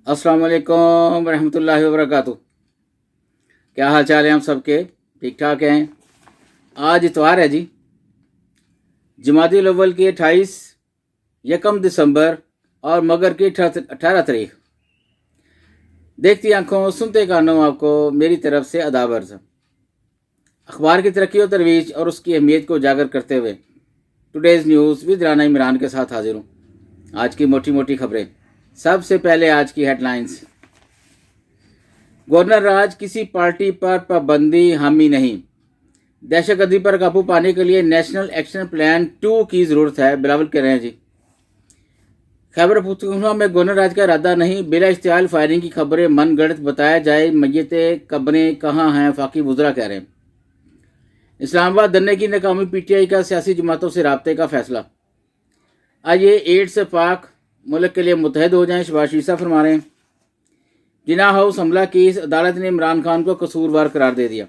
अस्सलाम वालेकुम रहमतुल्लाहि व बरकातुहू। क्या हाल चाल है आप सबके? ठीक ठाक हैं। आज इतवार है जी, जमादिल अव्वल की 28, 1 दिसंबर और मगर की 18 तारीख। देखती आंखों सुनते कानों आपको मेरी तरफ से अदाब अर्ज़। अखबार की तरक्की और तरवीज और उसकी अहमियत को उजागर करते हुए today's news with Rana Imran के साथ हाजिर हूँ। आज की मोटी मोटी खबरें। सबसे पहले आज की हेडलाइंस। गवर्नर राज किसी पार्टी पर पाबंदी हामी नहीं, दहशतगर्दी पर काबू पाने के लिए नेशनल एक्शन प्लान 2 की जरूरत है, बिलावल कह रहे हैं जी। खैबर पख्तूनख्वा में गवर्नर राज का इरादा नहीं, बिला इश्तियाल फायरिंग की खबरें मन गढ़ंत बताया जाए, मैयतें कब्रें कहाँ हैं, फाकी वुज़रा कह रहे हैं। इस्लामाबाद धरने की नाकामी, पीटीआई का सियासी जमातों से राब्ते का फैसला। आइए एड्स से पाक मुल्क के लिए मुतहद हो जाएं, शहबाज शीसा फरमा रहे हैं। जिना हाउस हमला केस, अदालत ने इमरान खान को कसूरवार करार दे दिया।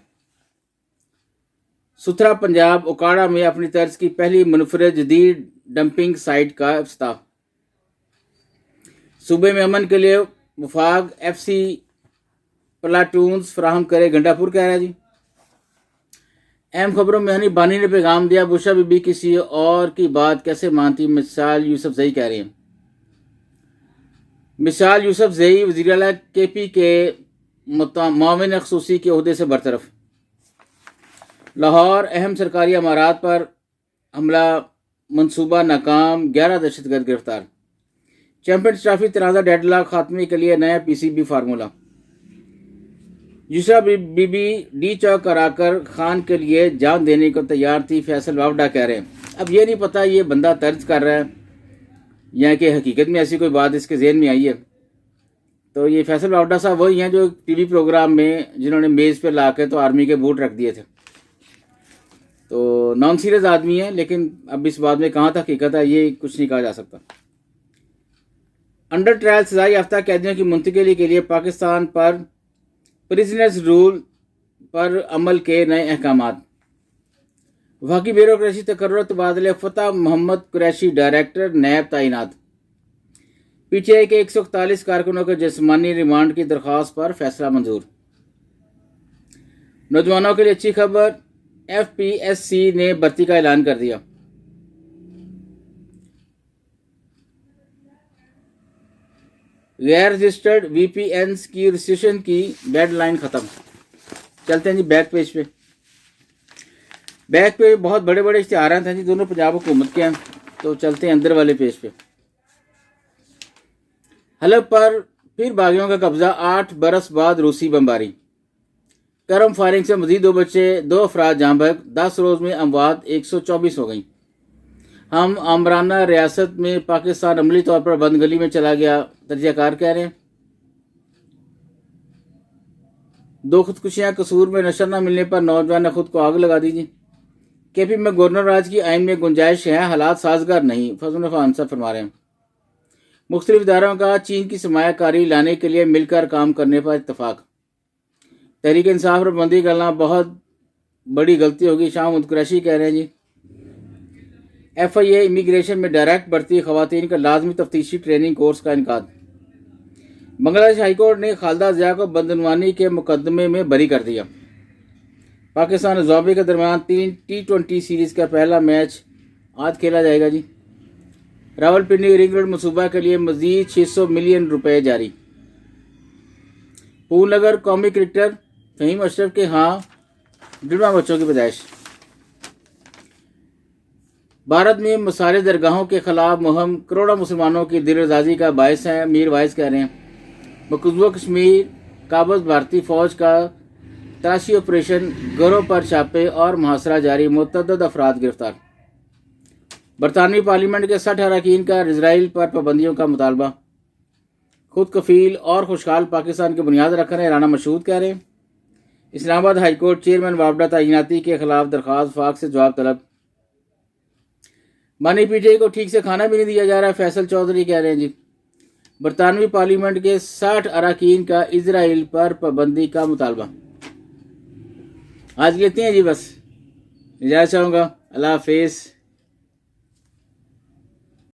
सुथरा पंजाब, उकाड़ा में अपनी तर्ज की पहली मुनफरद जदीद डंपिंग साइट का इफ्तिताह। सूबे में अमन के लिए वफाक FC प्लाटून्स फराहम करे, गंडापुर कह रहा है जी। अहम खबरों में हनी बानी ने पैगाम दिया, बुशा बीबी किसी और की बात कैसे मानती, मिसाल यूसुफजई कह रही हैं। मिसाल यूसुफजई वज़ीर आला KP के मुआविन ख़ुसूसी के ओहदे से बरतरफ। लाहौर अहम सरकारी इमारात पर हमला मंसूबा नाकाम, 11 दहशतगर्द गिरफ्तार। चैंपियंस ट्रॉफी तनाज़ा डेडलॉक खात्मे के लिए नया PCB फार्मूला। यूसुफ बीबी डी चौक कराकर खान के लिए जान देने को तैयार थी, फैसल वावडा कह रहे हैं। अब ये नहीं पता ये बंदा तर्ज कर रहा है या कि हकीकत में ऐसी कोई बात इसके ज़हन में आई है। तो ये फैसल वावडा साहब वही हैं जो TV प्रोग्राम में जिन्होंने मेज़ पे ला के तो आर्मी के बूट रख दिए थे। तो नॉन सीरियस आदमी है, लेकिन अब इस बात में कहाँ तक हकीकत है ये कुछ नहीं कहा जा सकता। अंडर ट्रायल सजा याफ्ता कैदियों की मुंतकिली के लिए पाकिस्तान पर प्रिजनर्स रूल पर अमल के नए अहकामात। वफाकी ब्यूरोक्रेसी तकर्रुर तबादले, फतह मोहम्मद कुरैशी डायरेक्टर नैब तैनात। PTI के 141 कारकुनों के जिस्मानी रिमांड की दरख्वास्त पर फैसला मंजूर। नौजवानों के लिए अच्छी खबर, FPSC ने भर्ती का ऐलान कर दिया। गैर रजिस्टर्ड VPNs की रजिस्ट्रेशन की डेडलाइन खत्म। चलते हैं जी बैक पेज पे। बैक पे बहुत बड़े बड़े इश्तिहार हैं जी, दोनों पंजाब हुकूमत के हैं। तो चलते हैं अंदर वाले पेज पे। हलब पर फिर बागियों का कब्जा, 8 बरस बाद रूसी बमबारी। करम फायरिंग से मजीद 2 बच्चे, 2 अफराद जाँ बहक, 10 रोज में अमवात 124 हो गई। हम आमराना रियासत में पाकिस्तान अमली तौर पर बंद गली में चला गया, तर्जयकार कह रहे हैं। 2 खुदकुशियां, कसूर में नशा न मिलने पर नौजवान ने खुद को आग लगा दी। जी KP में गवर्नर राज की आइन में गुंजाइश है, हालात साजगार नहीं, फजल खान साहब फरमा रहे हैं। मुख्तलिफ इदारों का चीन की सरमायाकारी लाने के लिए मिलकर काम करने पर इत्तफाक। तहरीक इंसाफ पर बंदी करना बहुत बड़ी गलती होगी, शाह महमूद कुरैशी कह रहे हैं जी। FIA इमिग्रेशन में डायरेक्ट भर्ती खवातीन का लाजमी तफ्तीशी ट्रेनिंग कोर्स का इनकाद। बांग्लादेश हाईकोर्ट ने खालिदा ज़िया को बदनवानी के मुकदमे में बरी कर दिया। पाकिस्तान और ज़िम्बाब्वे के दरमियान 3 T20 सीरीज़ का पहला मैच आज खेला जाएगा जी। रावलपिंडी रिंग रोड मनसूबा के लिए मजीद 600 मिलियन रुपए जारी। पूलनगर कौमी क्रिकेटर फहीम अशरफ के यहाँ जुड़वा बच्चों की पैदाइश। भारत में मसाले दरगाहों के खिलाफ मुहिम करोड़ों मुसलमानों की दिलरजाजी का बायस है, मीर वाइस कह रहे हैं। मकबूजा कश्मीर काबज भारतीय फौज का तलाशी ऑपरेशन, घरों पर छापे और मुहासरा जारी, मुतअद्दिद अफराद गिरफ्तार। बरतानवी पार्लियामेंट के 60 अरकान का इजराइल पर पाबंदियों का मुतालबा। खुद कफील और खुशहाल पाकिस्तान की बुनियाद रख रहे हैं, राना मशहूद कह रहे हैं। इस्लामाबाद हाईकोर्ट चेयरमैन वावडा तैनाती के खिलाफ दरख्वास्त, फाक से जवाब तलब। मानी PTI को ठीक से खाना भी नहीं दिया जा रहा, फैसल चौधरी कह रहे हैं जी। बरतानवी पार्लियामेंट के 60 अरकान का इजराइल पर पाबंदी का मुतालबा। आज लेते हैं जी, बस इजाज़त चाहूँगा। अल्लाह हाफिज़।